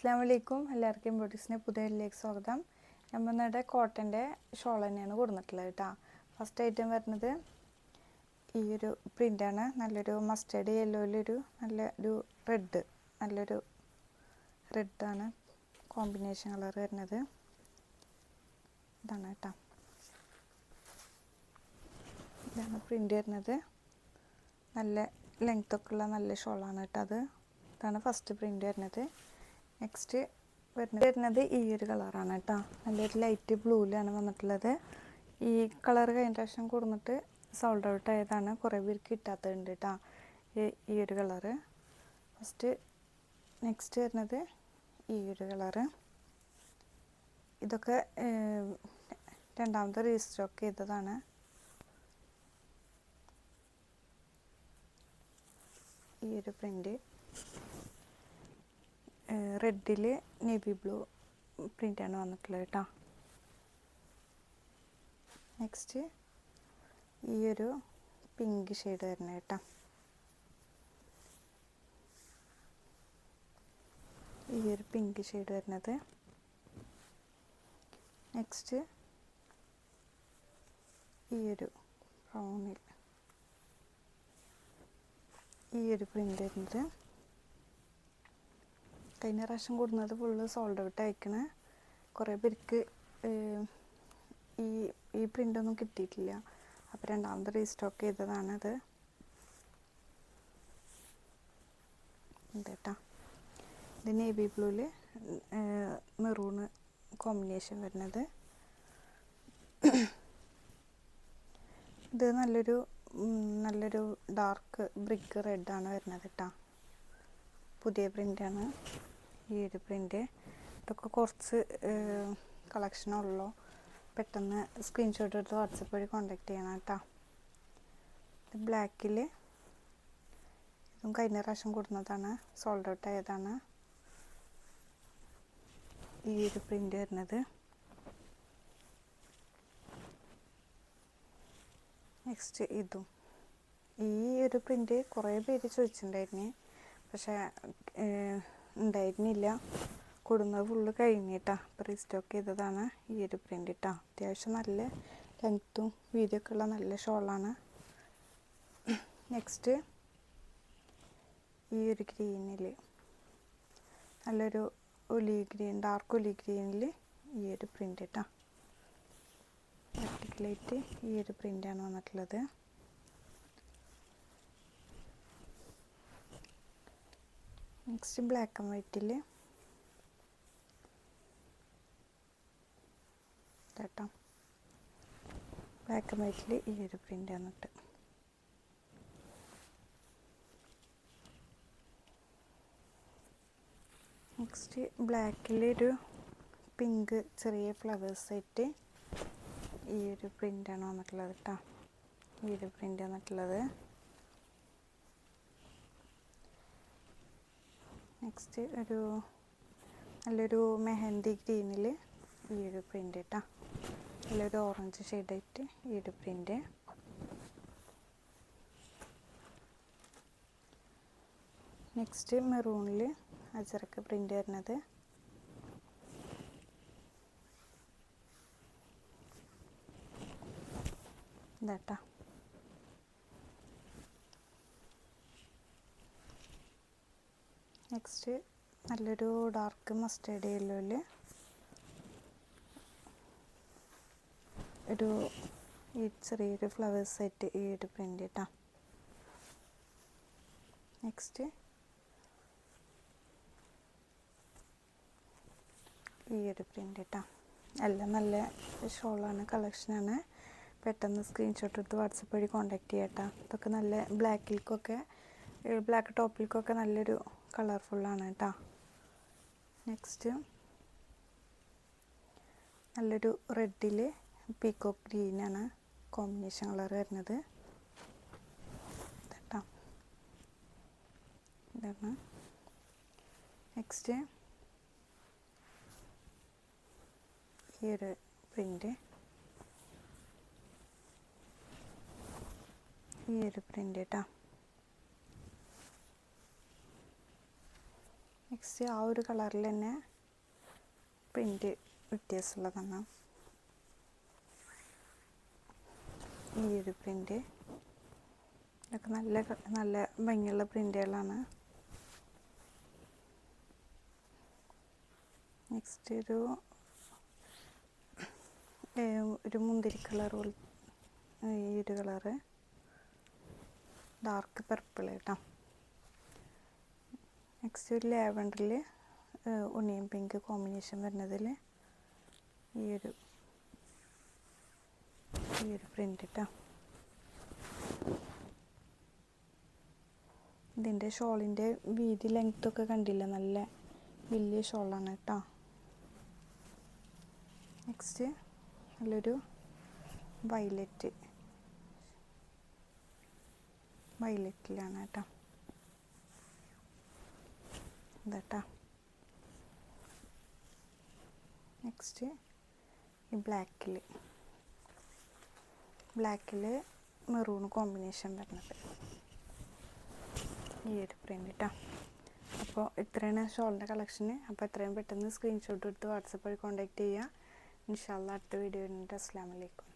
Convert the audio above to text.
അസ്സലാമലൈക്കും. എല്ലാവർക്കും ബ്യൂട്ടീസിൻ്റെ പുതിയ വീഡിയോയിലേക്ക് സ്വാഗതം. നമ്മളുടെ കോട്ടൻ്റെ ഷോൾ തന്നെയാണ് കൊടുത്തിട്ടുള്ളത് കേട്ടോ. ഫസ്റ്റ് ഐറ്റം വരുന്നത് ഈ ഒരു പ്രിൻ്റാണ്. നല്ലൊരു മസ്റ്റേർഡ് യെല്ലോയിലൊരു നല്ലൊരു നല്ലൊരു റെഡാണ് കോമ്പിനേഷൻ കളർ വരുന്നത്. ഇതാണ് കേട്ടോ, ഇതാണ് പ്രിൻ്റ് വരുന്നത്. നല്ല ലെങ്ത്തൊക്കെ ഉള്ള നല്ല ഷോളാണ് കേട്ടോ അത്. ഇതാണ് ഫസ്റ്റ് പ്രിൻ്റ് വരുന്നത്. നെക്സ്റ്റ് വരുന്നത് ഈ ഒരു കളറാണ് കേട്ടോ. നല്ലൊരു ലൈറ്റ് ബ്ലൂവിലാണ് വന്നിട്ടുള്ളത്. ഈ കളർ കഴിഞ്ഞ പ്രാവശ്യം കൊടുത്തിട്ട് സോൾഡ് ഔട്ട് ആയതാണ്, കുറേ പേർക്ക് കിട്ടാത്തതുണ്ട് കേട്ടോ ഈ ഒരു കളറ്. നെക്സ്റ്റ് വരുന്നത് ഈ ഒരു കളറ്. ഇതൊക്കെ രണ്ടാമത്തെ റീസ്റ്റോക്ക് ചെയ്തതാണ്. ഈ ഒരു പ്രിൻ്റ് റെഡിൽ നേവി ബ്ലൂ പ്രിൻ്റാണ് വന്നിട്ടുള്ളത് കേട്ടോ. നെക്സ്റ്റ് ഈ ഒരു പിങ്ക് ഷെയ്ഡ് വരുന്നത് കേട്ടോ. ഈ ഒരു പിങ്ക് ഷെയ്ഡ് വരുന്നത്. നെക്സ്റ്റ് ഈ ഒരു ബ്രൗണിൽ ഈ ഒരു പ്രിൻ്റ് വരുന്നത്. കഴിഞ്ഞ പ്രാവശ്യം കൂടുന്നത് ഫുള്ള് സോൾഡ് ഔട്ട് അയക്കണേ. കുറേ പേർക്ക് ഈ പ്രിൻ്റൊന്നും കിട്ടിയിട്ടില്ല. അപ്പോൾ രണ്ടാമത് റീസ്റ്റോക്ക് ചെയ്തതാണത്. കേട്ടോ, ഇത് നേവി ബ്ലൂവിൽ മെറൂണ് കോമ്പിനേഷൻ വരുന്നത്. ഇത് നല്ലൊരു ഡാർക്ക് ബ്രിക്ക് റെഡാണ് വരുന്നത് കേട്ടോ. പുതിയ പ്രിൻ്റാണ് ഈ ഒരു പ്രിൻ്റ്. ഇതൊക്കെ കുറച്ച് കളക്ഷനുള്ളൂ. പെട്ടെന്ന് സ്ക്രീൻഷോട്ട് എടുത്ത് വാട്സപ്പ് വഴി കോൺടാക്ട് ചെയ്യണം കേട്ടോ. ഇത് ബ്ലാക്കിൽ, ഇതും കഴിഞ്ഞ പ്രാവശ്യം കൊടുക്കുന്നതാണ്, സോൾഡ് ഔട്ട് ആയതാണ് ഈ ഒരു പ്രിൻ്റ് വരുന്നത്. നെക്സ്റ്റ് ഇതും ഈ ഒരു പ്രിൻ്റ് കുറേ പേര് ചോദിച്ചിട്ടുണ്ടായിരുന്നു, പക്ഷേ ഉണ്ടായിരുന്നില്ല. കൊടുന്നത് ഫുള്ള് കഴിഞ്ഞിട്ടാ. അപ്പോൾ റീസ്റ്റോക്ക് ചെയ്തതാണ് ഈ ഒരു പ്രിൻ്റ് കേട്ടോ. അത്യാവശ്യം നല്ല ലെങ്ത്തും വീതിയൊക്കെ ഉള്ള നല്ല ഷോളാണ്. നെക്സ്റ്റ് ഈ ഒരു ഗ്രീനിൽ നല്ലൊരു ഡാർക്ക് ഒലി ഗ്രീനിൽ ഈ ഒരു പ്രിൻ്റ് കേട്ടോ. വെർട്ടിക്കലായിട്ട് ഈ ഒരു പ്രിൻ്റാണ് വന്നിട്ടുള്ളത്. നെക്സ്റ്റ് ബ്ലാക്ക് ആൻഡ് വൈറ്റിൽ കേട്ടോ. ബ്ലാക്ക് ആൻഡ് വൈറ്റിൽ ഈ ഒരു പ്രിൻ്റ് വന്നിട്ട്. നെക്സ്റ്റ് ബ്ലാക്കിലൊരു പിങ്ക് ചെറിയ ഫ്ലവേഴ്സ് ആയിട്ട് ഈ ഒരു പ്രിൻ്റാണ് വന്നിട്ടുള്ളത് കേട്ടോ. ഈ ഒരു പ്രിൻ്റ് വന്നിട്ടുള്ളത്. നെക്സ്റ്റ് നല്ലൊരു മെഹന്തി ഗ്രീനിൽ ഈ ഒരു പ്രിൻ്റ് കേട്ടോ. നല്ലൊരു ഓറഞ്ച് ഷെയ്ഡായിട്ട് ഈ ഒരു പ്രിൻ്റ്. നെക്സ്റ്റ് മെറൂണിൽ അജറക്ക് പ്രിൻ്റ് വരുന്നത്. ഇതാട്ടോ. നെക്സ്റ്റ് നല്ലൊരു ഡാർക്ക് മസ്റ്റേർഡ് യെല്ലോയിൽ ഈ ചെറിയൊരു ഫ്ലവേഴ്സ് ആയിട്ട് ഈ ഒരു പ്രിൻ്റ് കേട്ടോ. നെക്സ്റ്റ് ഈ ഒരു പ്രിൻ്റ് കേട്ടോ. എല്ലാം നല്ല ഷോളാണ്, കളക്ഷനാണ്. പെട്ടെന്ന് സ്ക്രീൻഷോട്ട് എടുത്ത് വാട്സപ്പ് വഴി കോൺടാക്ട് ചെയ്യട്ടോ. ഇതൊക്കെ നല്ല ബ്ലാക്ക് ടോപ്പിൽക്കൊക്കെ നല്ലൊരു കളർഫുള്ളാണ് കേട്ടോ. നെക്സ്റ്റ് നല്ലൊരു റെഡിൽ പീക്കോക്ക് ഗ്രീനാണ് കോമ്പിനേഷൻ കളർ വരുന്നത് കേട്ടോ. ഇതാണ് നെക്സ്റ്റ് ഈ ഒരു പ്രിൻ്റ്. ഈ ഒരു പ്രിൻ്റ് കേട്ടോ. നെക്സ്റ്റ് ആ ഒരു കളറിൽ തന്നെ പ്രിൻ്റ് വ്യത്യാസമുള്ളതാണ്. ഈ ഒരു പ്രിൻ്റ് ഇതൊക്കെ നല്ല ഭംഗിയുള്ള പ്രിൻ്റുകളാണ്. നെക്സ്റ്റ് ഒരു മുന്തിരി കളർ പോലെ ഈ ഒരു കളറ് ഡാർക്ക് പർപ്പിൾ കേട്ടോ. നെക്സ്റ്റ് ഒരു ലാവൻഡറിൽ ഒണിയൻ പിങ്ക് കോമ്പിനേഷൻ വരുന്നതിൽ ഈ ഒരു പ്രിൻ്റ് കേട്ടോ. ഇതിൻ്റെ ഷോളിൻ്റെ വീതി ലെങ്ത്തൊക്കെ കണ്ടില്ല, നല്ല വലിയ ഷോളാണ് കേട്ടോ. നെക്സ്റ്റ് നല്ലൊരു വയലറ്റിലാണ് കേട്ടോ ഇതാട്ടോ. നെക്സ്റ്റ് ഈ ബ്ലാക്കിൽ മെറൂൺ കോമ്പിനേഷൻ വരുന്നത് ഈ ഒരു പ്രിൻ്റ് കേട്ടോ. അപ്പോൾ ഇത്രയാണ് ഷോളിൻ്റെ കളക്ഷന്. അപ്പോൾ എത്രയും പെട്ടെന്ന് സ്ക്രീൻഷോട്ട് എടുത്ത് വാട്സപ്പ് വഴി കോൺടാക്റ്റ് ചെയ്യുക. ഇൻഷാ അല്ലാഹ് അടുത്ത വീഡിയോ ഉണ്ട്. അസ്സലാമു അലൈക്കും.